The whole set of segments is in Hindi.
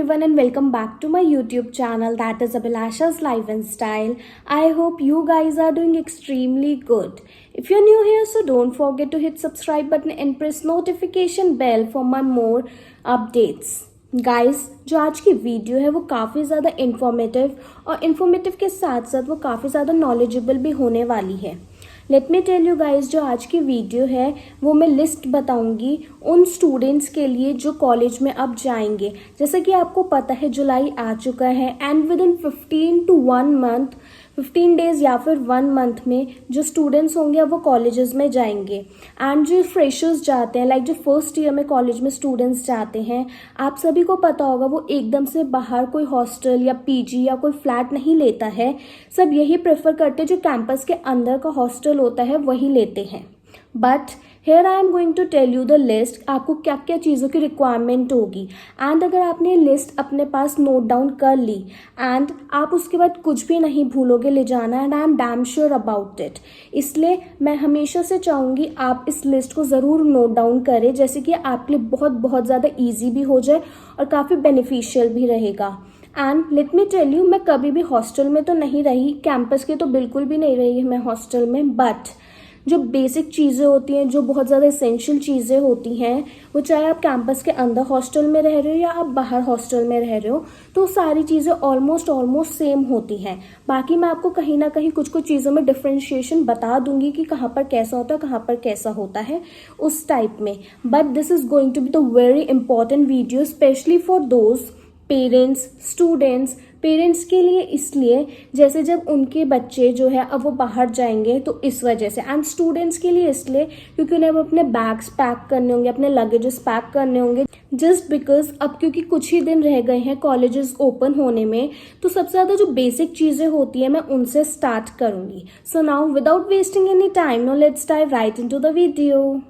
everyone and welcome back to my YouTube channel, that is Abhilasha's Life and Style. I hope you guys are doing extremely good. If you're new here, so don't forget to hit subscribe button and press notification bell for my more updates. Guys जो आज की वीडियो है वो काफ़ी ज़्यादा इन्फॉर्मेटिव और इन्फॉर्मेटिव के साथ साथ वो काफ़ी ज़्यादा नॉलेजेबल भी होने वाली है। Let me tell you guys, जो आज की वीडियो है वो मैं लिस्ट बताऊंगी उन स्टूडेंट्स के लिए जो कॉलेज में अब जाएंगे। जैसे कि आपको पता है जुलाई आ चुका है and with in 15 to 1 month 15 days या फिर 1 month में जो स्टूडेंट्स होंगे अब वो कॉलेजेस में जाएंगे। एंड जो फ्रेशर्स जाते हैं, लाइक जो फर्स्ट ईयर में कॉलेज में स्टूडेंट्स जाते हैं, आप सभी को पता होगा वो एकदम से बाहर कोई हॉस्टल या पीजी या कोई फ्लैट नहीं लेता है। सब यही प्रेफर करते हैं जो कैंपस के अंदर का हॉस्टल होता है वही लेते हैं। But here I am going to tell you the list, आपको क्या क्या चीज़ों की रिक्वायरमेंट होगी। एंड अगर आपने लिस्ट अपने पास नोट डाउन कर ली एंड आप उसके बाद कुछ भी नहीं भूलोगे ले जाना, and I am damn sure about it. इसलिए मैं हमेशा से चाहूँगी आप इस लिस्ट को ज़रूर नोट डाउन करें, जैसे कि आपके लिए बहुत बहुत ज़्यादा ईजी भी हो जाए और काफ़ी बेनिफिशियल भी रहेगा। And let me tell you, मैं कभी भी हॉस्टल में तो नहीं रही, कैंपस के तो बिल्कुल भी नहीं रही मैं हॉस्टल में, बट जो बेसिक चीज़ें होती हैं, जो बहुत ज़्यादा एसेंशियल चीज़ें होती हैं, वो चाहे आप कैंपस के अंदर हॉस्टल में रह रहे हो या आप बाहर हॉस्टल में रह रहे हो, तो सारी चीज़ें ऑलमोस्ट सेम होती हैं। बाकी मैं आपको कहीं ना कहीं कुछ कुछ चीज़ों में डिफ्रेंशिएशन बता दूंगी कि कहाँ पर कैसा होता है, कहाँ पर कैसा होता है उस टाइप में। But this is going to be the very important video specially for those parents students. Parents के लिए इसलिए जैसे जब उनके बच्चे जो है अब वो बाहर जाएंगे तो इस वजह से, एंड स्टूडेंट्स के लिए इसलिए क्योंकि उन्हें अब अपने बैग्स पैक करने होंगे, अपने लगेजेस पैक करने होंगे, जस्ट बिकॉज अब क्योंकि कुछ ही दिन रह गए हैं कॉलेजेस ओपन होने में, तो सबसे ज़्यादा जो बेसिक चीज़ें होती हैं मैं उनसे स्टार्ट करूँगी। So now without wasting any time, now let's dive right into the video.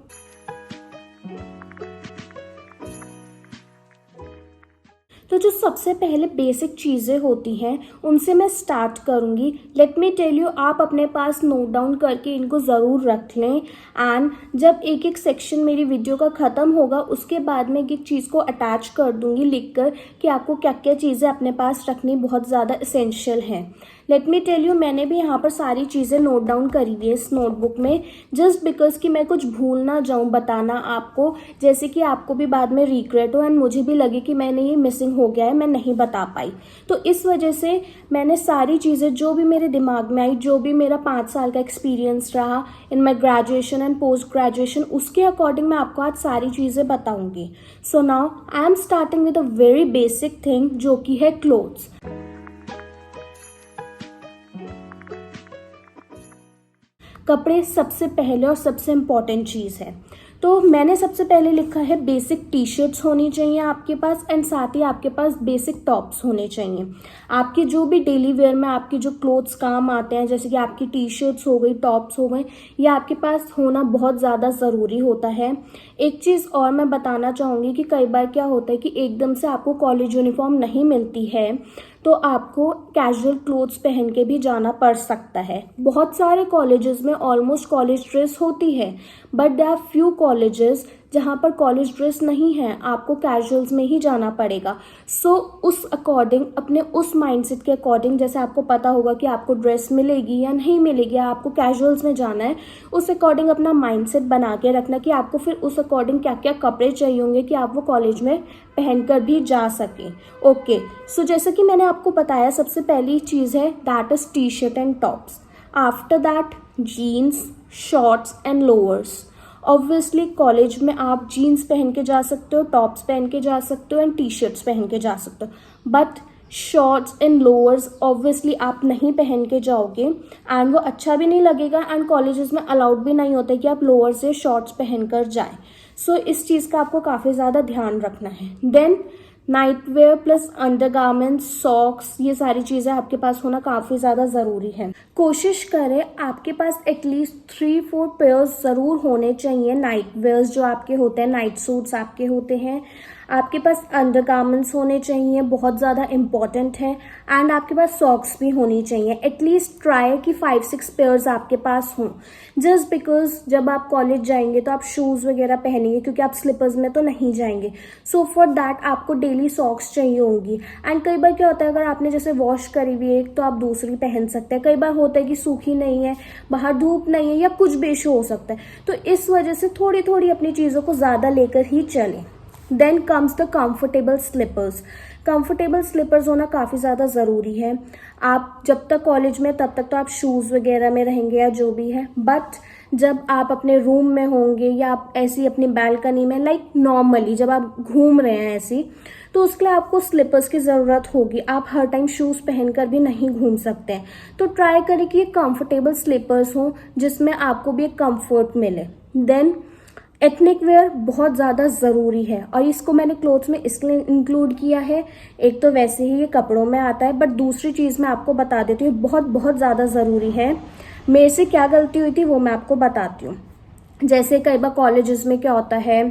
तो जो सबसे पहले बेसिक चीज़ें होती हैं उनसे मैं स्टार्ट करूँगी। लेट मी टेल यू, आप अपने पास नोट डाउन करके इनको ज़रूर रख लें। एंड जब एक एक सेक्शन मेरी वीडियो का ख़त्म होगा उसके बाद मैं एक एक चीज़ को अटैच कर दूँगी लिख कर कि आपको क्या क्या चीज़ें अपने पास रखनी बहुत ज़्यादा एसेंशियल हैं। लेट मी टेल यू, मैंने भी यहाँ पर सारी चीज़ें नोट डाउन करी हुई है इस नोटबुक में, जस्ट बिकॉज कि मैं कुछ भूल ना जाऊँ बताना आपको, जैसे कि आपको भी बाद में रिग्रेट हो एंड मुझे भी लगे कि मैंने ये मिसिंग हो गया है, मैं नहीं बता पाई। तो इस वजह से मैंने सारी चीज़ें जो भी मेरे दिमाग में आई, जो भी मेरा 5 साल का एक्सपीरियंस रहा in my graduation and post graduation, उसके अकॉर्डिंग मैं आपको आज सारी चीज़ें बताऊँगी। So now I am starting with a very basic thing जो कि है क्लोथ्स। कपड़े सबसे पहले और सबसे इम्पॉर्टेंट चीज़ है, तो मैंने सबसे पहले लिखा है बेसिक टी शर्ट्स होनी चाहिए आपके पास, एंड साथ ही आपके पास बेसिक टॉप्स होने चाहिए। आपके जो भी डेली वेयर में आपके जो क्लोथ्स काम आते हैं, जैसे कि आपकी टी शर्ट्स हो गई, टॉप्स हो गए, ये आपके पास होना बहुत ज़्यादा ज़रूरी होता है। एक चीज़ और मैं बताना चाहूँगी कि कई बार क्या होता है कि एकदम से आपको कॉलेज यूनिफॉर्म नहीं मिलती है तो आपको कैजुअल क्लोथ्स पहन के भी जाना पड़ सकता है। बहुत सारे कॉलेजेस में ऑलमोस्ट कॉलेज ड्रेस होती है, but there are few colleges जहाँ पर कॉलेज ड्रेस नहीं है, आपको कैजुअल्स में ही जाना पड़ेगा। सो उस अकॉर्डिंग, अपने उस माइंडसेट के अकॉर्डिंग, जैसे आपको पता होगा कि आपको ड्रेस मिलेगी या नहीं मिलेगी, आपको कैजुअल्स में जाना है, उस अकॉर्डिंग अपना माइंडसेट बना के रखना कि आपको फिर उस अकॉर्डिंग क्या क्या कपड़े चाहिए होंगे कि आप वो कॉलेज में पहनकर भी जा सकें। ओके, सो जैसे कि मैंने आपको बताया, सबसे पहली चीज़ है that is T shirt and tops. After that genes, shorts and lowers. Obviously college में आप जीन्स पहन के जा सकते हो, टॉप्स पहन के जा सकते हो एंड टी शर्ट्स पहन के जा सकते हो, but shorts and lowers obviously आप नहीं पहन के जाओगे एंड वो अच्छा भी नहीं लगेगा, एंड कॉलेजेस में अलाउड भी नहीं होता है कि आप लोअर्स या शॉर्ट्स पहन कर जाएँ। सो इस चीज़ का आपको काफ़ी ज़्यादा ध्यान रखना है। Then night wear plus undergarments, socks, ये सारी चीज़ें आपके पास होना काफ़ी ज़्यादा ज़रूरी है। कोशिश करें आपके पास एटलीस्ट 3-4 पेयर्स ज़रूर होने चाहिए नाइट वेयर्स जो आपके होते हैं, नाइट सूट्स आपके होते हैं। आपके पास अंडरगारमेंट्स होने चाहिए, बहुत ज़्यादा इंपॉर्टेंट है। एंड आपके पास सॉक्स भी होनी चाहिए, एटलीस्ट ट्राई कि 5-6 पेयर्स आपके पास हों। जस्ट बिकॉज जब आप कॉलेज जाएंगे तो आप शूज़ वगैरह पहनेंगे, क्योंकि आप स्लीपर्स में तो नहीं जाएंगे। सो फॉर दैट आपको डेली सॉक्स चाहिए होंगी। एंड कई बार क्या होता है, अगर आपने जैसे वॉश करी हुई है तो आप दूसरी पहन सकते हैं। कई बार होता है कि सूखी नहीं है, बाहर धूप नहीं है, या कुछ भी इशू हो सकता है। तो इस वजह से थोड़ी थोड़ी अपनी चीज़ों को ज़्यादा लेकर ही चलें। Then comes the comfortable slippers. Comfortable slippers होना काफ़ी ज़्यादा ज़रूरी है। आप जब तक कॉलेज में तब तक तो आप शूज़ वगैरह में रहेंगे या जो भी है, बट जब आप अपने रूम में होंगे या आप ऐसी अपनी बालकनी में, लाइक नॉर्मली जब आप घूम रहे हैं ऐसी, तो उसके लिए आपको स्लीपर्स की ज़रूरत होगी। आप हर टाइम शूज़ पहनकर भी नहीं घूम सकते हैं। तो ट्राई करें कि ये कंफर्टेबल स्लीपर्स हों जिसमें आपको भी एक कंफर्ट मिले। देन एथनिक वेयर बहुत ज़्यादा ज़रूरी है, और इसको मैंने क्लोथ्स में इसलिए इंक्लूड किया है। एक तो वैसे ही ये कपड़ों में आता है, बट दूसरी चीज़ मैं आपको बता देती हूँ, बहुत बहुत ज़्यादा ज़रूरी है। मेरे से क्या गलती हुई थी वो मैं आपको बताती हूँ। जैसे कई बार कॉलेजेस में क्या होता है,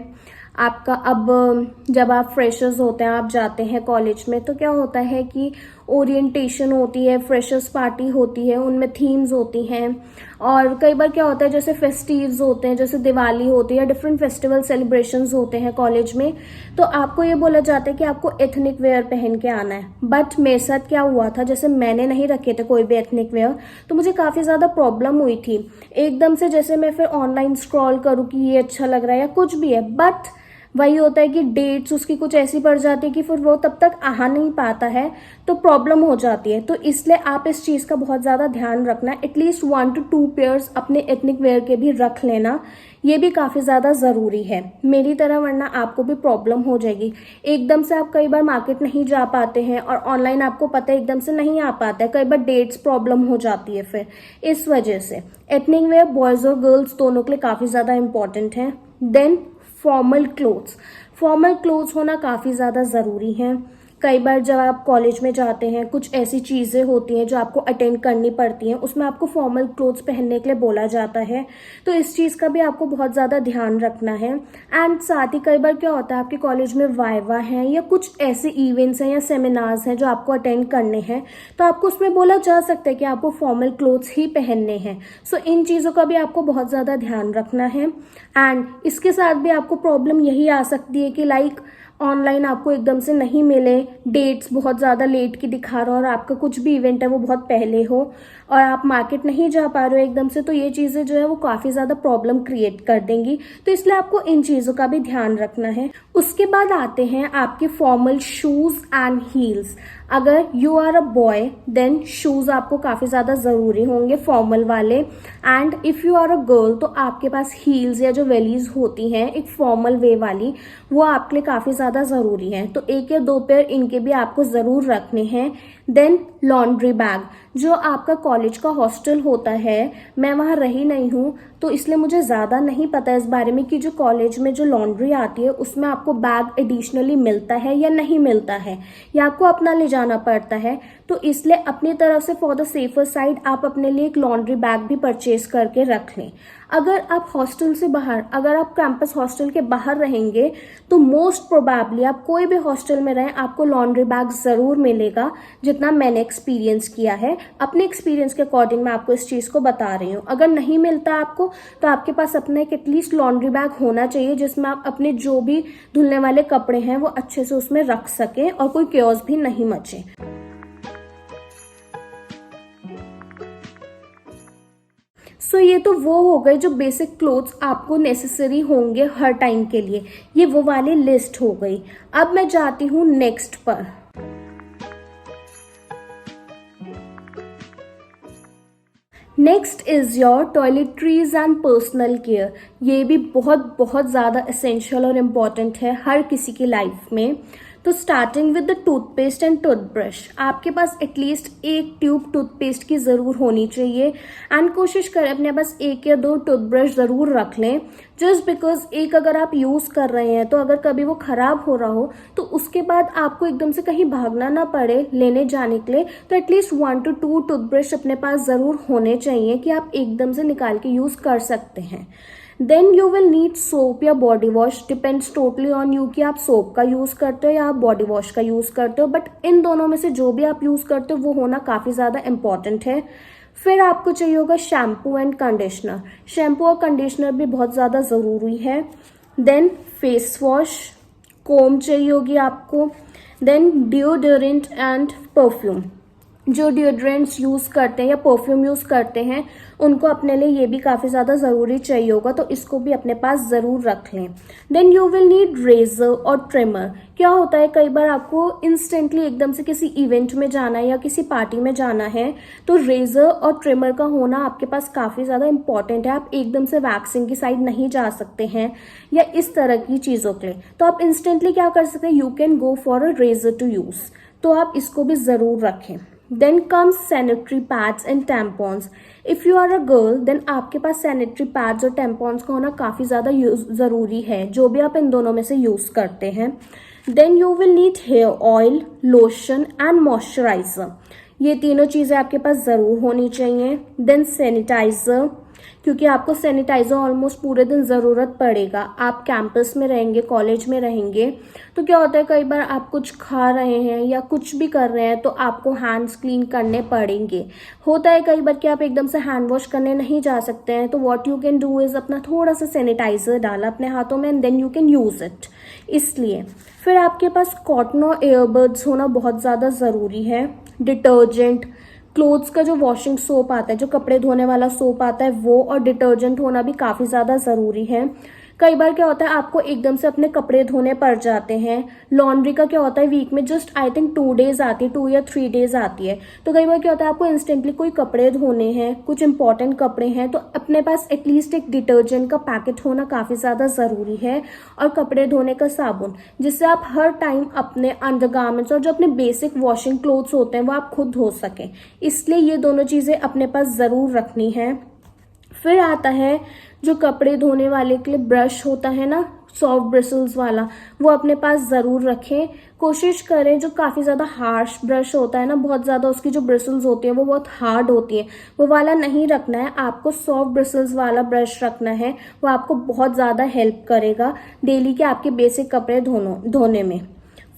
आपका अब जब आप फ्रेशर्स होते हैं, आप जाते हैं कॉलेज में, तो क्या होता है कि ओरिएंटेशन होती है, फ्रेशर्स पार्टी होती है, उनमें थीम्स होती हैं। और कई बार क्या होता है, जैसे फेस्टिव्स होते हैं, जैसे दिवाली होती है, डिफरेंट फेस्टिवल सेलिब्रेशंस होते हैं कॉलेज में, तो आपको ये बोला जाता है कि आपको एथनिक वेयर पहन के आना है। बट मेरे साथ क्या हुआ था, जैसे मैंने नहीं रखे थे कोई भी एथनिक वेयर, तो मुझे काफ़ी ज़्यादा प्रॉब्लम हुई थी। एकदम से जैसे मैं फिर ऑनलाइन स्क्रॉल करूँ कि ये अच्छा लग रहा है या कुछ भी है, बट वही होता है कि डेट्स उसकी कुछ ऐसी पड़ जाती है कि फिर वो तब तक आ नहीं पाता है, तो प्रॉब्लम हो जाती है। तो इसलिए आप इस चीज़ का बहुत ज़्यादा ध्यान रखना, एटलीस्ट 1 to 2 पेयर्स अपने एथनिक वेयर के भी रख लेना, ये भी काफ़ी ज़्यादा ज़रूरी है मेरी तरह, वरना आपको भी प्रॉब्लम हो जाएगी। एकदम से आप कई बार मार्केट नहीं जा पाते हैं, और ऑनलाइन आपको पता है एकदम से नहीं आ पाता है, कई बार डेट्स प्रॉब्लम हो जाती है। फिर इस वजह से एथनिक वेयर बॉयज़ और गर्ल्स दोनों के लिए काफ़ी ज़्यादा इंपॉर्टेंट है। Then formal clothes. Formal clothes होना काफ़ी ज़्यादा ज़रूरी है। कई बार जब आप कॉलेज में जाते हैं, कुछ ऐसी चीज़ें होती हैं जो आपको अटेंड करनी पड़ती हैं, उसमें आपको फॉर्मल क्लोथ्स पहनने के लिए बोला जाता है। तो इस चीज़ का भी आपको बहुत ज़्यादा ध्यान रखना है। एंड साथ ही कई बार क्या होता है, आपके कॉलेज में वाइवा हैं या कुछ ऐसे इवेंट्स हैं या सेमिनार्स हैं जो आपको अटेंड करने हैं, तो आपको उसमें बोला जा सकता है कि आपको फॉर्मल क्लोथ्स ही पहनने हैं। सो इन चीज़ों का भी आपको बहुत ज़्यादा ध्यान रखना है। एंड इसके साथ भी आपको प्रॉब्लम यही आ सकती है कि लाइक ऑनलाइन आपको एकदम से नहीं मिले, डेट्स बहुत ज़्यादा लेट की दिखा रहा हो, और आपका कुछ भी इवेंट है वो बहुत पहले हो, और आप मार्केट नहीं जा पा रहे हो एकदम से, तो ये चीज़ें जो है वो काफ़ी ज़्यादा प्रॉब्लम क्रिएट कर देंगी। तो इसलिए आपको इन चीज़ों का भी ध्यान रखना है। उसके बाद आते हैं आपके फॉर्मल शूज़ एंड हील्स। अगर you are a boy then shoes आपको काफ़ी ज़्यादा ज़रूरी होंगे, फॉर्मल वाले। And if you are a girl तो आपके पास हील्स या जो वेलीज होती हैं एक फॉर्मल वे वाली, वो आपके लिए काफ़ी ज़्यादा ज़रूरी है। तो 1 या 2 पेयर इनके भी आपको ज़रूर रखने हैं। Then laundry bag. जो आपका कॉलेज का हॉस्टल होता है, मैं वहाँ रही नहीं हूँ तो इसलिए मुझे ज़्यादा नहीं पता इस बारे में कि जो कॉलेज में जो लॉन्ड्री आती है उसमें आपको बैग एडिशनली मिलता है या नहीं मिलता है, या आपको अपना ले जाना पड़ता है। तो इसलिए अपनी तरफ से फॉर द सेफर साइड आप अपने लिए एक लॉन्ड्री बैग भी परचेज करके रख लें। अगर आप हॉस्टल से बाहर, अगर आप कैंपस हॉस्टल के बाहर रहेंगे तो मोस्ट प्रोबेबली आप कोई भी हॉस्टल में रहें आपको लॉन्ड्री बैग ज़रूर मिलेगा, जितना मैंने एक्सपीरियंस किया है। अपने एक्सपीरियंस के अकॉर्डिंग मैं आपको इस चीज़ को बता रही हूँ। अगर नहीं मिलता आपको तो आपके पास अपना एक एटलीस्ट लॉन्ड्री बैग होना चाहिए, जिसमें आप अपने जो भी धुलने वाले कपड़े हैं वो अच्छे से उसमें रख सकें और कोई क्योस भी नहीं मचे। ये तो वो हो गए जो बेसिक क्लोथ्स आपको नेसेसरी होंगे हर टाइम के लिए, ये वो वाली लिस्ट हो गई। अब मैं जाती हूँ नेक्स्ट पर। Next is your toiletries and personal care. ये भी बहुत बहुत ज़्यादा एसेंशियल और इम्पॉर्टेंट है हर किसी की लाइफ में। तो starting with the toothpaste and toothbrush, आपके पास एटलीस्ट एक ट्यूब टूथपेस्ट की ज़रूर होनी चाहिए। एंड कोशिश करें अपने पास 1 या 2 टूथब्रश ज़रूर रख लें, जस्ट बिकॉज एक अगर आप यूज़ कर रहे हैं तो अगर कभी वो ख़राब हो रहा हो तो उसके बाद आपको एकदम से कहीं भागना ना पड़े लेने जाने के लिए, तो एटलीस्ट 1 to 2 टूथब्रश अपने पास ज़रूर होने चाहिए कि आप एकदम से निकाल के यूज़ कर सकते हैं। Then you will need soap या body wash, depends totally on you कि आप सोप का यूज करते हो या आप बॉडी वॉश का यूज करते हो, बट इन दोनों में से जो भी आप यूज करते हो वो होना काफी ज्यादा इंपॉर्टेंट है। फिर आपको चाहिए होगा शैम्पू एंड कंडीशनर, शैम्पू और कंडीशनर भी बहुत ज्यादा जरूरी है। देन फेस वॉश, कोम चाहिए होगी आपको। देन डिओडोरेंट एंड परफ्यूम, जो डिओड्रेंट्स यूज करते हैं या परफ्यूम यूज करते हैं उनको अपने लिए ये भी काफी ज्यादा जरूरी चाहिए होगा, तो इसको भी अपने पास जरूर रख लें। Then you will need razor और ट्रिमर। क्या होता है कई बार आपको इंस्टेंटली एकदम से किसी इवेंट में जाना है या किसी पार्टी में जाना है, तो रेजर और ट्रिमर का होना आपके पास काफी ज्यादा इंपॉर्टेंट है। आप एकदम से वैक्सिंग की साइड नहीं जा सकते हैं या इस तरह की चीजों के लिए, तो आप इंस्टेंटली क्या कर सकते हैं, you can go for a razor to use, तो आप इसको भी जरूर रखें। Then comes sanitary pads and tampons. If you are a girl, then आपके पास sanitary pads और tampons का होना काफी ज्यादा जरूरी है, जो भी आप इन दोनों में से यूज करते हैं। Then you will need hair oil, lotion and moisturizer. ये तीनों चीजें आपके पास जरूर होनी चाहिए। Then sanitizer, क्योंकि आपको सैनिटाइजर ऑलमोस्ट पूरे दिन ज़रूरत पड़ेगा। आप कैंपस में रहेंगे, कॉलेज में रहेंगे, तो क्या होता है कई बार आप कुछ खा रहे हैं या कुछ भी कर रहे हैं तो आपको हैंड्स क्लीन करने पड़ेंगे। होता है कई बार कि आप एकदम से हैंड वॉश करने नहीं जा सकते हैं, तो what you can do is अपना थोड़ा सा सैनिटाइजर डाला अपने हाथों में and then you can use it. इसलिए फिर आपके पास कॉटन और एयरबड्स होना बहुत ज़्यादा ज़रूरी है। डिटर्जेंट, क्लोथ्स का जो वॉशिंग सोप आता है, जो कपड़े धोने वाला सोप आता है, वो और डिटर्जेंट होना भी काफ़ी ज़्यादा ज़रूरी है। कई बार क्या होता है आपको एकदम से अपने कपड़े धोने पड़ जाते हैं। लॉन्ड्री का क्या होता है वीक में जस्ट आई थिंक 2 डेज आती है, 2 या 3 डेज आती है, तो कई बार क्या होता है आपको इंस्टेंटली कोई कपड़े धोने हैं, कुछ इंपॉर्टेंट कपड़े हैं, तो अपने पास एटलीस्ट एक डिटर्जेंट का पैकेट होना काफ़ी ज़्यादा ज़रूरी है, और कपड़े धोने का साबुन, जिससे आप हर टाइम अपने अंडरगारमेंट्स और जो अपने बेसिक वॉशिंग क्लोथ्स होते हैं वो आप खुद धो सकें। इसलिए ये दोनों चीज़ें अपने पास ज़रूर रखनी है। फिर आता है जो कपड़े धोने वाले के लिए ब्रश होता है ना, सॉफ्ट ब्रिसल्स वाला, वो अपने पास ज़रूर रखें। कोशिश करें जो काफ़ी ज़्यादा हार्श ब्रश होता है ना, बहुत ज़्यादा उसकी जो ब्रिसल्स होती है वो बहुत हार्ड होती है, वो वाला नहीं रखना है। आपको सॉफ्ट ब्रिसल्स वाला ब्रश रखना है, वो आपको बहुत ज़्यादा हेल्प करेगा डेली के आपके बेसिक कपड़े धोने में।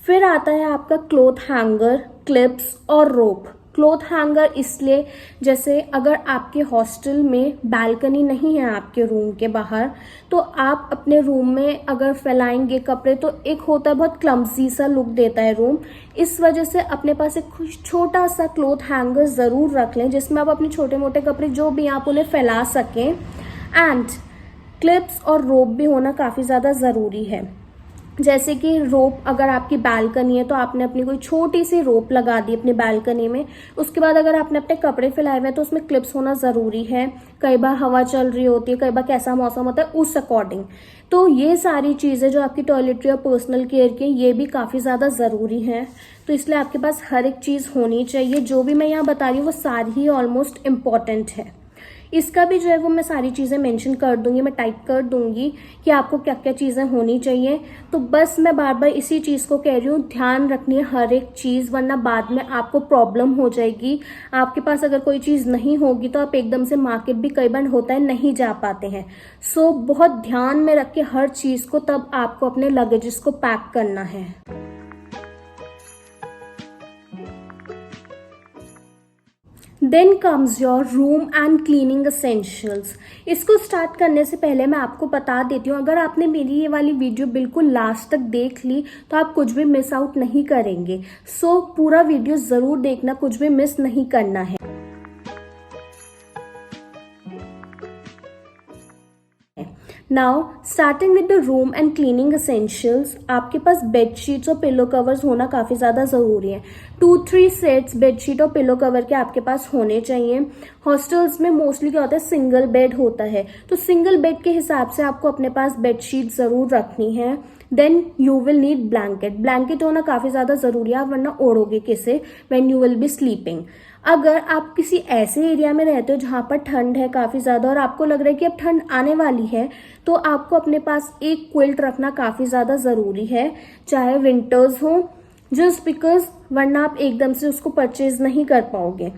फिर आता है आपका क्लॉथ हैंगर, क्लिप्स और रोप। क्लॉथ हैंगर इसलिए, जैसे अगर आपके हॉस्टल में बैल्कनी नहीं है आपके रूम के बाहर, तो आप अपने रूम में अगर फैलाएंगे कपड़े तो एक होता है बहुत क्लम्जी सा लुक देता है रूम। इस वजह से अपने पास एक छोटा सा क्लॉथ हैंगर ज़रूर रख लें, जिसमें आप अपने छोटे मोटे कपड़े जो भी आप उन्हें फैला सकें। एंड क्लिप्स और रोप भी होना काफ़ी ज़्यादा ज़रूरी है। जैसे कि रोप, अगर आपकी बालकनी है तो आपने अपनी कोई छोटी सी रोप लगा दी अपनी बालकनी में, उसके बाद अगर आपने अपने कपड़े फैलाए हुए हैं तो उसमें क्लिप्स होना ज़रूरी है। कई बार हवा चल रही होती है, कई बार कैसा मौसम होता है उस अकॉर्डिंग, तो ये सारी चीज़ें जो आपकी टॉयलेटरी और पर्सनल केयर की ये भी काफ़ी ज़्यादा ज़रूरी हैं। तो इसलिए आपके पास हर एक चीज़ होनी चाहिए। जो भी मैं यहाँ बता रही हूँ वो सारी ही ऑलमोस्ट इम्पॉर्टेंट है। इसका भी जो है वो मैं सारी चीज़ें मेंशन कर दूंगी, मैं टाइप कर दूंगी कि आपको क्या क्या चीज़ें होनी चाहिए। तो बस मैं बार बार इसी चीज़ को कह रही हूँ, ध्यान रखनी है हर एक चीज़, वरना बाद में आपको प्रॉब्लम हो जाएगी। आपके पास अगर कोई चीज़ नहीं होगी तो आप एकदम से मार्केट भी कई बार होता है नहीं जा पाते हैं। सो बहुत ध्यान में रख के हर चीज़ को तब आपको अपने लगेजेस को पैक करना है। Then comes your room and cleaning essentials. इसको स्टार्ट करने से पहले मैं आपको बता देती हूँ, अगर आपने मेरी ये वाली वीडियो बिल्कुल लास्ट तक देख ली तो आप कुछ भी मिस आउट नहीं करेंगे। सो पूरा वीडियो ज़रूर देखना, कुछ भी मिस नहीं करना है। Now starting with the room and cleaning essentials, आपके पास बेडशीट्स और पिलो कवर्स होना काफ़ी ज़्यादा ज़रूरी है। 2-3 सेट्स बेडशीट और पिलो कवर के आपके पास होने चाहिए। हॉस्टल्स में मोस्टली क्या होता है, सिंगल बेड होता है, तो सिंगल बेड के हिसाब से आपको अपने पास बेडशीट ज़रूर रखनी है। Then you will need blanket. Blanket होना काफ़ी ज़्यादा ज़रूरी है, वरना ओढ़ोगे किसे when you will be sleeping. अगर आप किसी ऐसे एरिया में रहते हो जहाँ पर ठंड है काफ़ी ज़्यादा और आपको लग रहा है कि अब ठंड आने वाली है, तो आपको अपने पास एक क्विल्ट रखना काफ़ी ज़्यादा ज़रूरी है, चाहे विंटर्स हो, जस्ट बिकॉज वरना आप एकदम से उसको परचेज नहीं कर पाओगे।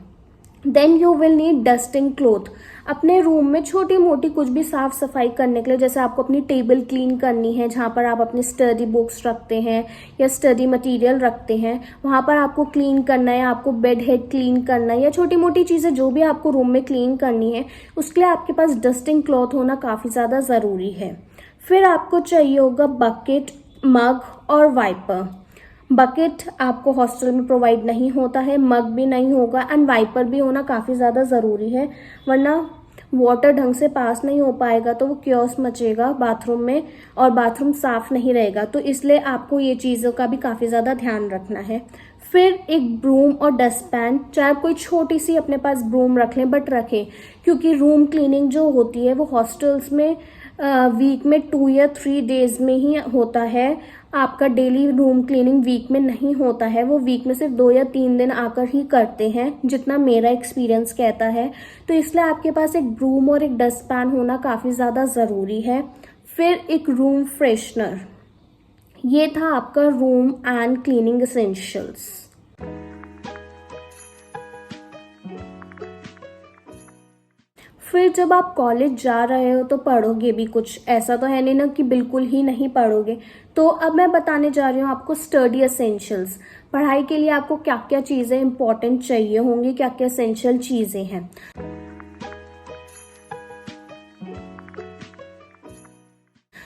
Then you will need dusting cloth. अपने रूम में छोटी मोटी कुछ भी साफ सफाई करने के लिए, जैसे आपको अपनी टेबल क्लीन करनी है जहाँ पर आप अपने स्टडी बुक्स रखते हैं या स्टडी मटेरियल रखते हैं, वहाँ पर आपको क्लीन करना है, आपको बेड हेड क्लीन करना है, या छोटी मोटी चीज़ें जो भी आपको रूम में क्लीन करनी है, उसके लिए आपके पास डस्टिंग क्लॉथ होना काफ़ी ज़्यादा ज़रूरी है। फिर आपको चाहिए होगा बकेट, मग और वाइपर। बकेट आपको हॉस्टल में प्रोवाइड नहीं होता है, मग भी नहीं होगा, एंड वाइपर भी होना काफ़ी ज़्यादा ज़रूरी है, वरना वाटर ढंग से पास नहीं हो पाएगा तो वो क्योस मचेगा बाथरूम में और बाथरूम साफ नहीं रहेगा। तो इसलिए आपको ये चीज़ों का भी काफ़ी ज़्यादा ध्यान रखना है। फिर एक ब्रूम और डस्टपैन, चाहे कोई छोटी सी अपने पास ब्रूम रख लें, बट रखें, क्योंकि रूम क्लीनिंग जो होती है वो हॉस्टल्स में वीक में 2 या 3 डेज में ही होता है। आपका डेली रूम क्लीनिंग वीक में नहीं होता है, वो वीक में सिर्फ 2 या 3 दिन आकर ही करते हैं, जितना मेरा एक्सपीरियंस कहता है। तो इसलिए आपके पास एक ब्रूम और एक डस्टपैन होना काफ़ी ज़्यादा ज़रूरी है। फिर एक रूम फ्रेशनर। ये था आपका रूम एंड क्लीनिंग एसेंशियल्स। फिर जब आप कॉलेज जा रहे हो तो पढ़ोगे भी कुछ, ऐसा तो है नहीं ना कि बिल्कुल ही नहीं पढ़ोगे। तो अब मैं बताने जा रही हूँ आपको स्टडी एसेंशियल्स। पढ़ाई के लिए आपको क्या क्या चीज़ें इंपॉर्टेंट चाहिए होंगी, क्या क्या एसेंशियल चीज़ें हैं।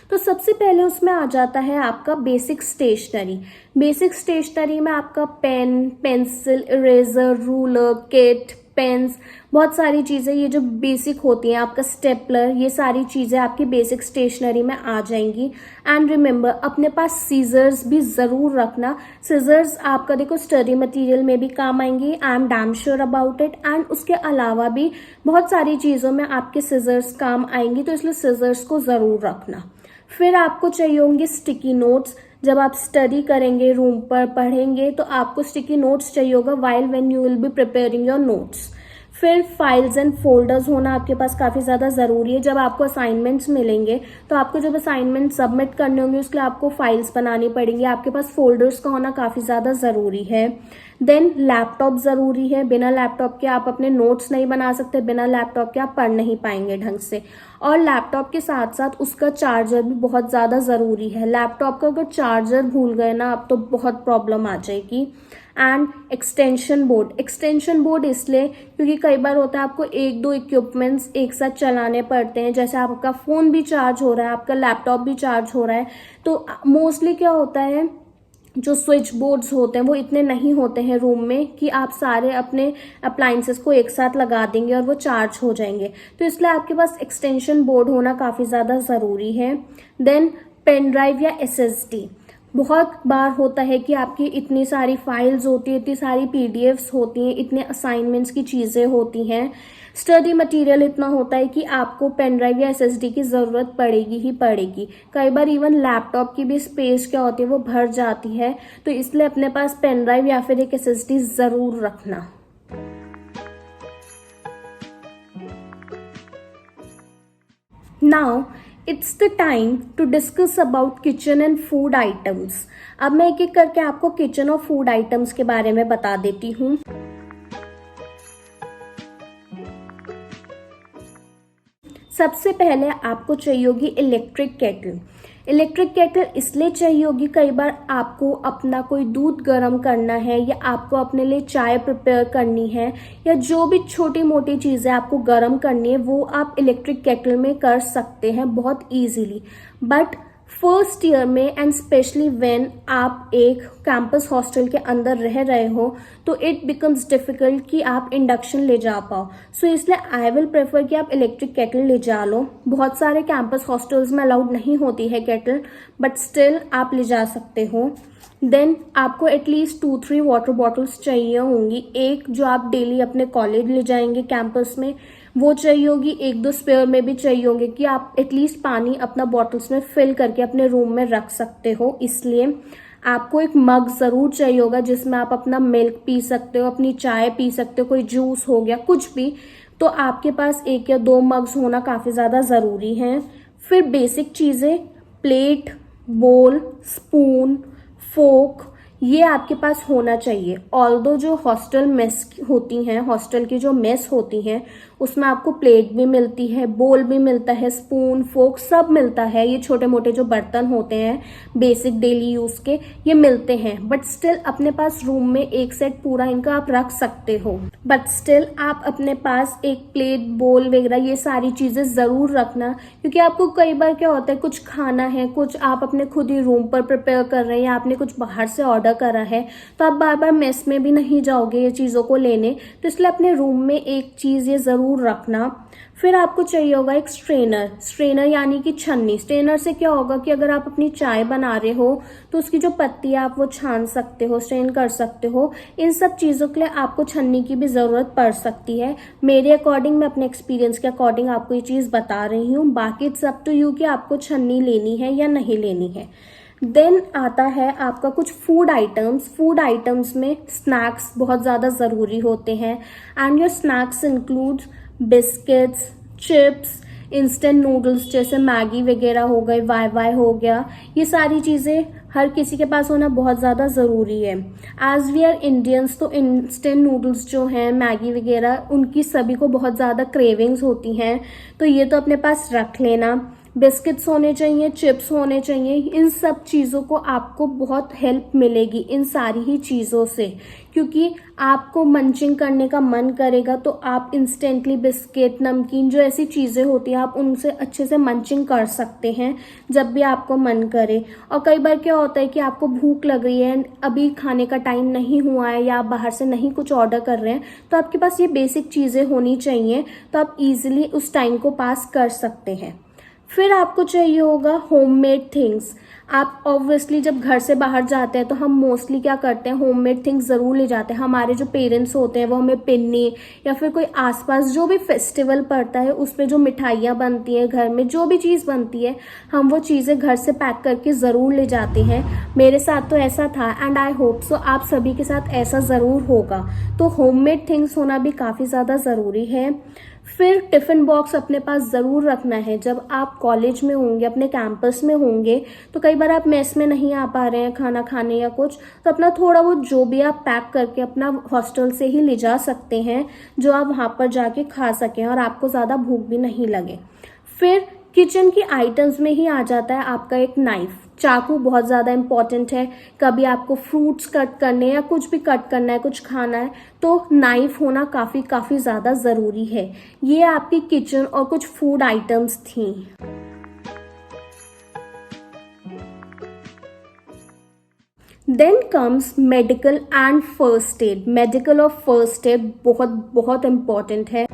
तो सबसे पहले उसमें आ जाता है आपका बेसिक स्टेशनरी। बेसिक स्टेशनरी में आपका pen, pencil, eraser, ruler, kit, pens, बहुत सारी चीज़ें ये जो बेसिक होती हैं, आपका स्टेपलर, ये सारी चीज़ें आपकी बेसिक स्टेशनरी में आ जाएंगी। एंड रिमेंबर, अपने पास सीजर्स भी ज़रूर रखना। सीजर्स आपका देखो स्टडी मटेरियल में भी काम आएंगी, I am damn sure about it. And उसके अलावा भी बहुत सारी चीज़ों में आपके सीजर्स काम आएंगी, तो इसलिए सीजर्स को ज़रूर रखना। फिर आपको चाहिए होंगे स्टिकी नोट्स। जब आप स्टडी करेंगे, रूम पर पढ़ेंगे, तो आपको स्टिकी नोट्स चाहिए होगा while when you will B preparing your notes. फिर फाइल्स एंड फोल्डर्स होना आपके पास काफ़ी ज़्यादा ज़रूरी है। जब आपको असाइनमेंट्स मिलेंगे तो आपको जब असाइनमेंट सबमिट करने होंगे उसके लिए आपको फाइल्स बनानी पड़ेंगी, आपके पास फोल्डर्स का होना काफ़ी ज़्यादा ज़रूरी है। देन लैपटॉप ज़रूरी है, बिना लैपटॉप के आप अपने नोट्स नहीं बना सकते, बिना लैपटॉप के आप पढ़ नहीं पाएंगे ढंग से। और लैपटॉप के साथ साथ उसका चार्जर भी बहुत ज़्यादा ज़रूरी है। लैपटॉप का अगर चार्जर भूल गए ना आप तो बहुत प्रॉब्लम आ जाएगी। And extension board. Extension board इसलिए क्योंकि कई बार होता है आपको 1-2 इक्विपमेंट्स एक साथ चलाने पड़ते हैं, जैसे आपका फ़ोन भी चार्ज हो रहा है, आपका लैपटॉप भी चार्ज हो रहा है। तो मोस्टली क्या होता है, जो स्विच बोर्ड्स होते हैं वो इतने नहीं होते हैं रूम में कि आप सारे अपने अप्लाइंसेस को एक साथ लगा देंगे और वो चार्ज हो जाएंगे। तो इसलिए आपके पास एक्सटेंशन बोर्ड होना काफ़ी ज़्यादा ज़रूरी है। देन पेन ड्राइव या एसएसडी। बहुत बार होता है कि आपकी इतनी सारी फाइल्स होती है, इतनी सारी पीडीएफ्स होती हैं, इतने असाइनमेंट्स की चीज़ें होती हैं, स्टडी मटेरियल इतना होता है कि आपको पेन ड्राइव या एसएसडी की ज़रूरत पड़ेगी ही पड़ेगी। कई बार इवन लैपटॉप की भी स्पेस क्या होती है वो भर जाती है, तो इसलिए अपने पास पेन ड्राइव या फिर एक एसएसडी ज़रूर रखना। Now it's the time to discuss about kitchen and food items. अब मैं एक एक करके आपको किचन और फूड आइटम्स के बारे में बता देती हूँ। सबसे पहले आपको चाहिए होगी इलेक्ट्रिक केटल। इलेक्ट्रिक केटल इसलिए चाहिए होगी, कई बार आपको अपना कोई दूध गर्म करना है या आपको अपने लिए चाय प्रिपेयर करनी है या जो भी छोटी मोटी चीज़ें आपको गर्म करनी है वो आप इलेक्ट्रिक केटल में कर सकते हैं बहुत इजीली। बट फर्स्ट ईयर में एंड स्पेशली व्हेन आप एक कैंपस हॉस्टल के अंदर रह रहे हो तो इट बिकम्स डिफिकल्ट कि आप इंडक्शन ले जा पाओ। सो इसलिए आई विल प्रेफर कि आप इलेक्ट्रिक केटल ले जा लो। बहुत सारे कैंपस हॉस्टल्स में अलाउड नहीं होती है केटल, बट स्टिल आप ले जा सकते हो। देन आपको एटलीस्ट 2-3 वाटर बॉटल्स चाहिए होंगी। एक जो आप डेली अपने कॉलेज ले जाएंगे कैंपस में वो चाहिए होगी, 1-2 स्पेयर में भी चाहिए होंगे कि आप एटलीस्ट पानी अपना बॉटल्स में फिल करके अपने रूम में रख सकते हो। इसलिए आपको एक मग ज़रूर चाहिए होगा जिसमें आप अपना मिल्क पी सकते हो, अपनी चाय पी सकते हो, कोई जूस हो गया कुछ भी। तो आपके पास 1 या 2 मग्स होना काफ़ी ज़्यादा ज़रूरी हैं। फिर बेसिक चीज़ें, प्लेट, बोल, स्पून, फोक, ये आपके पास होना चाहिए। ऑल्दो जो हॉस्टल मेस होती हैं, हॉस्टल की जो मेस होती हैं, उसमें आपको प्लेट भी मिलती है, बोल भी मिलता है, स्पून फोक सब मिलता है। ये छोटे मोटे जो बर्तन होते हैं बेसिक डेली यूज के, ये मिलते हैं। बट स्टिल अपने पास रूम में एक सेट पूरा इनका आप रख सकते हो। बट स्टिल आप अपने पास एक प्लेट, बोल वगैरह ये सारी चीजें जरूर रखना, क्योंकि आपको कई बार क्या होता है, कुछ खाना है, कुछ आप अपने खुद ही रूम पर प्रिपेयर कर रहे हैं या आपने कुछ बाहर से ऑर्डर करा है, तो आप बार बार मेस में भी नहीं जाओगे ये चीजों को लेने। तो इसलिए अपने रूम में एक चीज ये जरूर रखना। फिर आपको चाहिए होगा एक स्ट्रेनर। स्ट्रेनर यानी कि छन्नी। स्ट्रेनर से क्या होगा कि अगर आप अपनी चाय बना रहे हो तो उसकी जो पत्ती है आप वो छान सकते हो, स्ट्रेन कर सकते हो। इन सब चीज़ों के लिए आपको छन्नी की भी ज़रूरत पड़ सकती है। मेरे अकॉर्डिंग, मैं अपने एक्सपीरियंस के अकॉर्डिंग आपको ये चीज़ बता रही हूँ। बाकी इट्स अप टू यू कि आपको छन्नी लेनी है या नहीं लेनी है। देन आता है आपका कुछ फूड आइटम्स। फूड आइटम्स में स्नैक्स बहुत ज़्यादा ज़रूरी होते हैं, and your snacks include biscuits, chips, instant noodles जैसे मैगी वगैरह हो गए, वाई वाई हो गया। ये सारी चीज़ें हर किसी के पास होना बहुत ज़्यादा ज़रूरी है। एज वी आर इंडियंस, तो इंस्टेंट नूडल्स जो हैं, मैगी वगैरह, उनकी सभी को बहुत ज़्यादा क्रेविंग्स होती हैं, तो ये तो अपने पास रख लेना। बिस्किट्स होने चाहिए, चिप्स होने चाहिए। इन सब चीज़ों को आपको बहुत हेल्प मिलेगी इन सारी ही चीज़ों से, क्योंकि आपको मंचिंग करने का मन करेगा तो आप इंस्टेंटली बिस्किट, नमकीन, जो ऐसी चीज़ें होती हैं आप उनसे अच्छे से मंचिंग कर सकते हैं जब भी आपको मन करे। और कई बार क्या होता है कि आपको भूख लग रही है, अभी खाने का टाइम नहीं हुआ है या आप बाहर से नहीं कुछ ऑर्डर कर रहे हैं, तो आपके पास ये बेसिक चीज़ें होनी चाहिए, तो आप इजीली उस टाइम को पास कर सकते हैं। फिर आपको चाहिए होगा होममेड थिंग्स। आप ऑब्वियसली जब घर से बाहर जाते हैं तो हम मोस्टली क्या करते हैं, होममेड थिंग्स ज़रूर ले जाते हैं। हमारे जो पेरेंट्स होते हैं वो हमें पिन्नी या फिर कोई आसपास जो भी फेस्टिवल पड़ता है उस पर जो मिठाइयाँ बनती हैं, घर में जो भी चीज़ बनती है, हम वो चीज़ें घर से पैक करके ज़रूर ले जाते हैं। मेरे साथ तो ऐसा था, एंड आई होप सो आप सभी के साथ ऐसा ज़रूर होगा। तो होममेड थिंग्स होना भी काफ़ी ज़्यादा ज़रूरी है। फिर टिफ़िन बॉक्स अपने पास ज़रूर रखना है। जब आप कॉलेज में होंगे, अपने कैंपस में होंगे, तो कई बार आप मेस में नहीं आ पा रहे हैं खाना खाने या कुछ, तो अपना थोड़ा बहुत जो भी आप पैक करके अपना हॉस्टल से ही ले जा सकते हैं, जो आप वहाँ पर जाके खा सकें और आपको ज़्यादा भूख भी नहीं लगे। फिर किचन की आइटम्स में ही आ जाता है आपका एक नाइफ। चाकू बहुत ज़्यादा इम्पॉर्टेंट है। कभी आपको फ्रूट्स कट करने या कुछ भी कट करना है, कुछ खाना है, तो नाइफ होना काफ़ी ज़्यादा ज़रूरी है। ये आपकी किचन और कुछ फूड आइटम्स थी। Then comes medical and first aid. Medical और फर्स्ट एड बहुत बहुत इम्पॉर्टेंट है।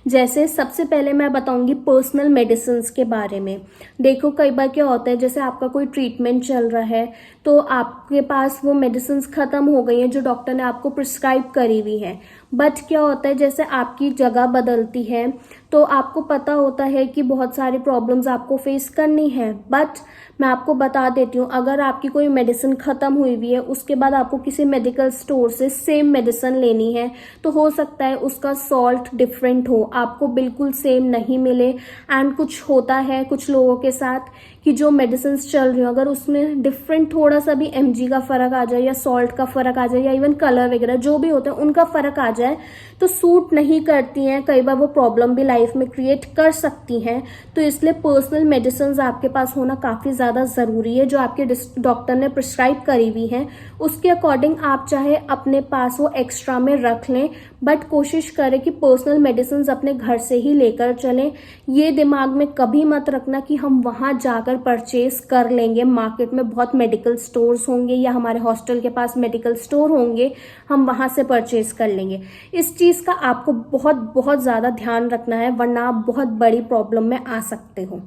जैसे सबसे पहले मैं बताऊंगी पर्सनल मेडिसिन्स के बारे में। देखो कई बार क्या होता है, जैसे आपका कोई ट्रीटमेंट चल रहा है तो आपके पास वो मेडिसिन्स ख़त्म हो गई हैं जो डॉक्टर ने आपको प्रिस्क्राइब करी हुई है। बट क्या होता है, जैसे आपकी जगह बदलती है तो आपको पता होता है कि बहुत सारी प्रॉब्लम्स आपको फेस करनी है। बट मैं आपको बता देती हूँ, अगर आपकी कोई मेडिसिन ख़त्म हुई हुई है, उसके बाद आपको किसी मेडिकल स्टोर से सेम मेडिसिन लेनी है, तो हो सकता है उसका सॉल्ट डिफरेंट हो, आपको बिल्कुल सेम नहीं मिले। एंड कुछ होता है कुछ लोगों के साथ कि जो मेडिसिन चल रही हो, अगर उसमें डिफरेंट थोड़ा सा भी mg का फ़र्क आ जाए या सॉल्ट का फ़र्क आ जाए या इवन कलर वगैरह जो भी होता है उनका फ़र्क आ जाए, तो सूट नहीं करती हैं। कई बार वो प्रॉब्लम भी लाइफ में क्रिएट कर सकती हैं। तो इसलिए पर्सनल मेडिसिन आपके पास होना काफ़ी ज़्यादा ज़रूरी है, जो आपके डॉक्टर ने प्रिस्क्राइब करी हुई हैं उसके अकॉर्डिंग आप चाहे अपने पास वो एक्स्ट्रा में रख लें, बट कोशिश करें कि पर्सनल मेडिसिन अपने घर से ही लेकर चलें। ये दिमाग में कभी मत रखना कि हम वहाँ जाकर परचेज कर लेंगे। मार्केट में बहुत मेडिकल स्टोर्स होंगे या हमारे हॉस्टल के पास मेडिकल स्टोर होंगे, हम वहाँ से परचेज कर लेंगे। इस चीज़ का आपको बहुत बहुत ज़्यादा ध्यान रखना है, वरना आप बहुत बड़ी प्रॉब्लम में आ सकते हो।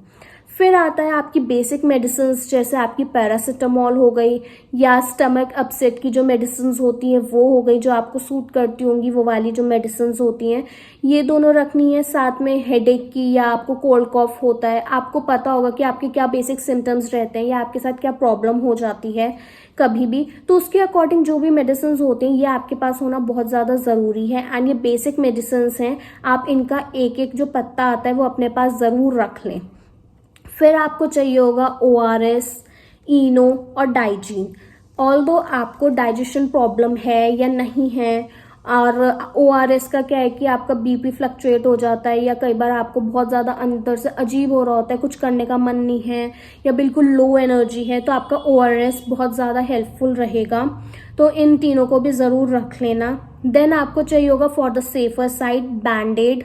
फिर आता है आपकी बेसिक मेडिसिन, जैसे आपकी पैरासीटामॉल हो गई या स्टमक अपसेट की जो मेडिसिन होती हैं वो हो गई, जो आपको सूट करती होंगी, वो वाली जो मेडिसिन होती हैं, ये दोनों रखनी है। साथ में हेडेक की या आपको कोल्ड कॉफ होता है, आपको पता होगा कि आपके क्या बेसिक सिम्टम्स रहते हैं या आपके साथ क्या प्रॉब्लम हो जाती है कभी भी, तो उसके अकॉर्डिंग जो भी मेडिसिन होते हैं ये आपके पास होना बहुत ज़्यादा ज़रूरी है। एंड ये बेसिक मेडिसिन हैं, आप इनका एक एक जो पत्ता आता है वो अपने पास ज़रूर रख लें। फिर आपको चाहिए होगा ORS, इनो और डाइजीन। ऑल्दो आपको डाइजेशन प्रॉब्लम है या नहीं है, और ORS का क्या है कि आपका BP फ्लक्चुएट हो जाता है, या कई बार आपको बहुत ज़्यादा अंदर से अजीब हो रहा होता है, कुछ करने का मन नहीं है या बिल्कुल लो एनर्जी है, तो आपका ORS बहुत ज़्यादा हेल्पफुल रहेगा। तो इन तीनों को भी ज़रूर रख लेना। देन आपको चाहिए होगा for the safer side band aid,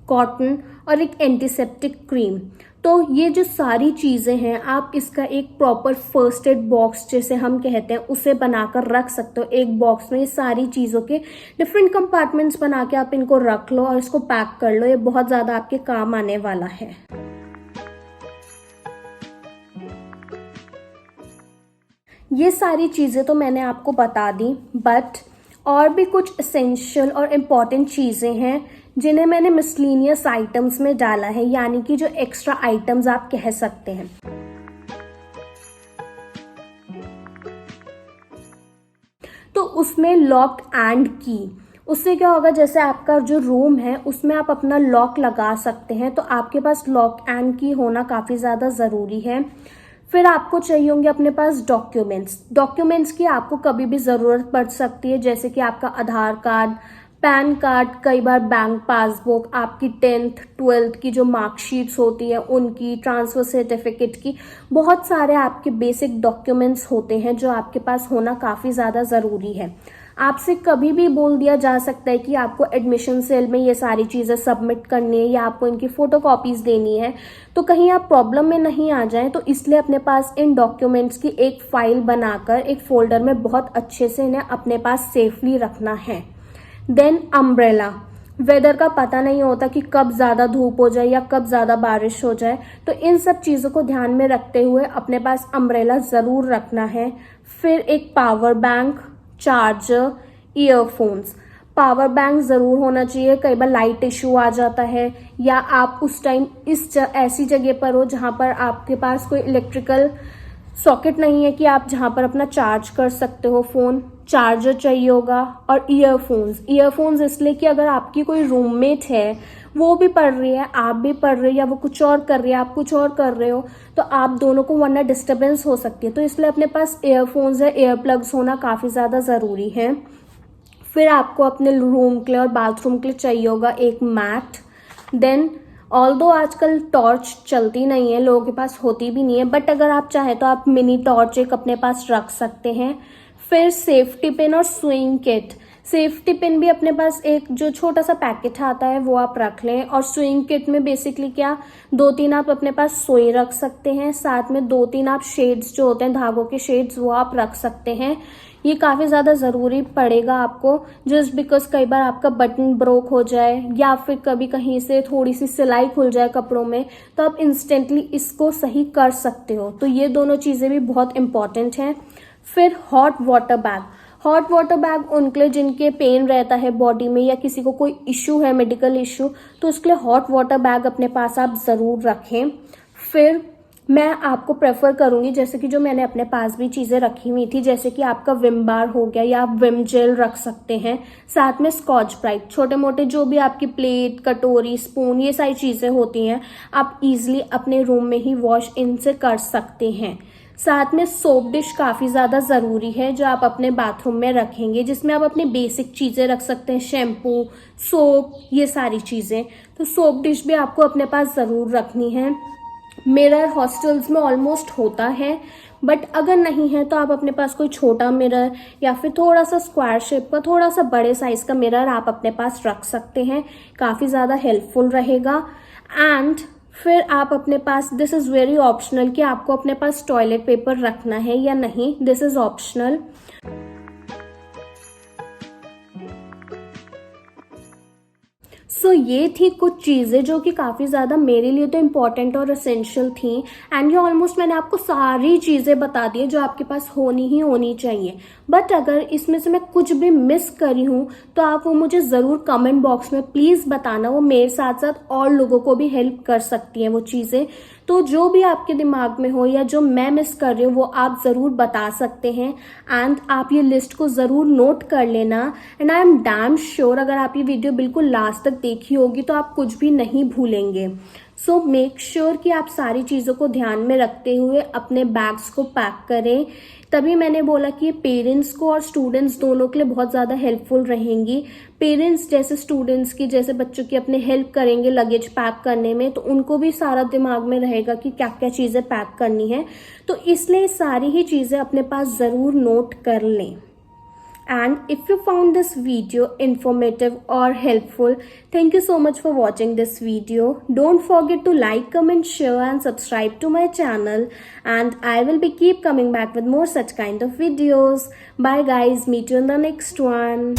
cotton और एक एंटीसेप्टिक क्रीम। तो ये जो सारी चीज़ें हैं, आप इसका एक प्रॉपर फर्स्ट एड बॉक्स जैसे हम कहते हैं उसे बनाकर रख सकते हो। एक बॉक्स में ये सारी चीज़ों के डिफरेंट कंपार्टमेंट्स बना के आप इनको रख लो और इसको पैक कर लो। ये बहुत ज़्यादा आपके काम आने वाला है। ये सारी चीज़ें तो मैंने आपको बता दी, बट और भी कुछ एसेंशियल और इम्पॉर्टेंट चीज़ें हैं जिन्हें मैंने मिसलिनियस आइटम्स में डाला है, यानी कि जो एक्स्ट्रा आइटम्स आप कह सकते हैं। तो उसमें लॉक एंड की, उससे क्या होगा, जैसे आपका जो रूम है उसमें आप अपना लॉक लगा सकते हैं, तो आपके पास लॉक एंड की होना काफ़ी ज़्यादा ज़रूरी है। फिर आपको चाहिए होंगे अपने पास डॉक्यूमेंट्स की आपको कभी भी ज़रूरत पड़ सकती है, जैसे कि आपका आधार कार्ड, पैन कार्ड, कई बार बैंक पासबुक, आपकी 10th 12th की जो मार्कशीट्स होती है उनकी, ट्रांसफ़र सर्टिफिकेट की, बहुत सारे आपके बेसिक डॉक्यूमेंट्स होते हैं जो आपके पास होना काफ़ी ज़्यादा ज़रूरी है। आपसे कभी भी बोल दिया जा सकता है कि आपको एडमिशन सेल में ये सारी चीज़ें सबमिट करनी है या आपको इनकी फ़ोटो कॉपीज़ देनी है, तो कहीं आप प्रॉब्लम में नहीं आ जाएं, तो इसलिए अपने पास इन डॉक्यूमेंट्स की एक फ़ाइल बनाकर एक फ़ोल्डर में बहुत अच्छे से इन्हें अपने पास सेफली रखना है। देन अम्ब्रेला, वेदर का पता नहीं होता कि कब ज़्यादा धूप हो जाए या कब ज़्यादा बारिश हो जाए, तो इन सब चीज़ों को ध्यान में रखते हुए अपने पास अम्ब्रेला ज़रूर रखना है। फिर एक power bank, charger, earphones. Power bank ज़रूर होना चाहिए, कई बार लाइट इशू आ जाता है या आप उस टाइम ऐसी जगह पर हो जहाँ पर आपके पास कोई इलेक्ट्रिकल सॉकेट नहीं है कि आप जहाँ पर अपना चार्ज कर सकते हो फ़ोन। चार्जर चाहिए होगा। और ईयरफोन्स इसलिए कि अगर आपकी कोई रूममेट है, वो भी पढ़ रही है, आप भी पढ़ रहे हो, या वो कुछ और कर रही है, आप कुछ और कर रहे हो, तो आप दोनों को वरना डिस्टर्बेंस हो सकती है, तो इसलिए अपने पास ईयरफोन्स या ईयर प्लग्स होना काफ़ी ज़्यादा ज़रूरी है। फिर आपको अपने रूम के लिए और बाथरूम के लिए चाहिए होगा एक मैट। देन ऑल्दो आजकल टॉर्च चलती नहीं है, लोगों के पास होती भी नहीं है, बट अगर आप चाहें तो आप मिनी टॉर्च एक अपने पास रख सकते हैं। फिर सेफ्टी पिन और स्विंग किट। सेफ्टी पिन भी अपने पास एक जो छोटा सा पैकेट आता है वो आप रख लें। और स्विंग किट में बेसिकली क्या, 2-3 आप अपने पास सुई रख सकते हैं, साथ में 2-3 आप शेड्स जो होते हैं, धागों के शेड्स, वो आप रख सकते हैं। ये काफ़ी ज़्यादा ज़रूरी पड़ेगा आपको, जस्ट बिकॉज कई बार आपका बटन ब्रोक हो जाए या फिर कभी कहीं से थोड़ी सी सिलाई खुल जाए कपड़ों में, तो आप इंस्टेंटली इसको सही कर सकते हो। तो ये दोनों चीज़ें भी बहुत इंपॉर्टेंट हैं। फिर हॉट वाटर बैग उनके लिए जिनके पेन रहता है बॉडी में या किसी को कोई इशू है, मेडिकल इशू, तो उसके लिए हॉट वाटर बैग अपने पास आप ज़रूर रखें। फिर मैं आपको प्रेफर करूंगी, जैसे कि जो मैंने अपने पास भी चीज़ें रखी हुई थी, जैसे कि आपका विम बार हो गया या आप विम जेल रख सकते हैं, साथ में स्कॉच ब्राइट, छोटे मोटे जो भी आपकी प्लेट, कटोरी, स्पून, ये सारी चीज़ें होती हैं, आप इजीली अपने रूम में ही वॉश इनसे कर सकते हैं। साथ में सोप डिश काफ़ी ज़्यादा ज़रूरी है जो आप अपने बाथरूम में रखेंगे, जिसमें आप अपनी बेसिक चीज़ें रख सकते हैं, शैम्पू, सोप, ये सारी चीज़ें। तो सोप डिश भी आपको अपने पास ज़रूर रखनी है। मिरर हॉस्टल्स में ऑलमोस्ट होता है, बट अगर नहीं है तो आप अपने पास कोई छोटा मिरर या फिर थोड़ा सा स्क्वायर शेप का, थोड़ा सा बड़े साइज़ का मिरर आप अपने पास रख सकते हैं, काफ़ी ज़्यादा हेल्पफुल रहेगा। एंड फिर आप अपने पास, दिस इज़ वेरी ऑप्शनल कि आपको अपने पास टॉयलेट पेपर रखना है या नहीं, दिस इज़ ऑप्शनल। सो ये थी कुछ चीज़ें जो कि काफ़ी ज़्यादा मेरे लिए तो इम्पॉर्टेंट और एसेंशियल थी। एंड ये ऑलमोस्ट मैंने आपको सारी चीज़ें बता दी है जो आपके पास होनी ही होनी चाहिए। बट अगर इसमें से मैं कुछ भी मिस करी हूँ तो आप वो मुझे ज़रूर कमेंट बॉक्स में प्लीज़ बताना, वो मेरे साथ साथ और लोगों को भी हेल्प कर सकती हैं वो चीज़ें। तो जो भी आपके दिमाग में हो या जो मैं मिस कर रही हूँ वो आप ज़रूर बता सकते हैं। एंड आप ये लिस्ट को ज़रूर नोट कर लेना। And I am damn sure अगर आप ये वीडियो बिल्कुल लास्ट तक देखी होगी तो आप कुछ भी नहीं भूलेंगे। सो मेक श्योर कि आप सारी चीज़ों को ध्यान में रखते हुए अपने बैग्स को पैक करें। तभी मैंने बोला कि ये पेरेंट्स को और स्टूडेंट्स दोनों के लिए बहुत ज़्यादा हेल्पफुल रहेंगी। पेरेंट्स जैसे स्टूडेंट्स की, जैसे बच्चों की अपने हेल्प करेंगे लगेज पैक करने में, तो उनको भी सारा दिमाग में रहेगा कि क्या क्या चीज़ें पैक करनी है। तो इसलिए सारी ही चीज़ें अपने पास ज़रूर नोट कर लें। And if you found this video informative or helpful, thank you so much for watching this video. Don't forget to like, comment, share and subscribe to my channel, and I will be keep coming back with more such kind of videos. Bye guys, meet you in the next one.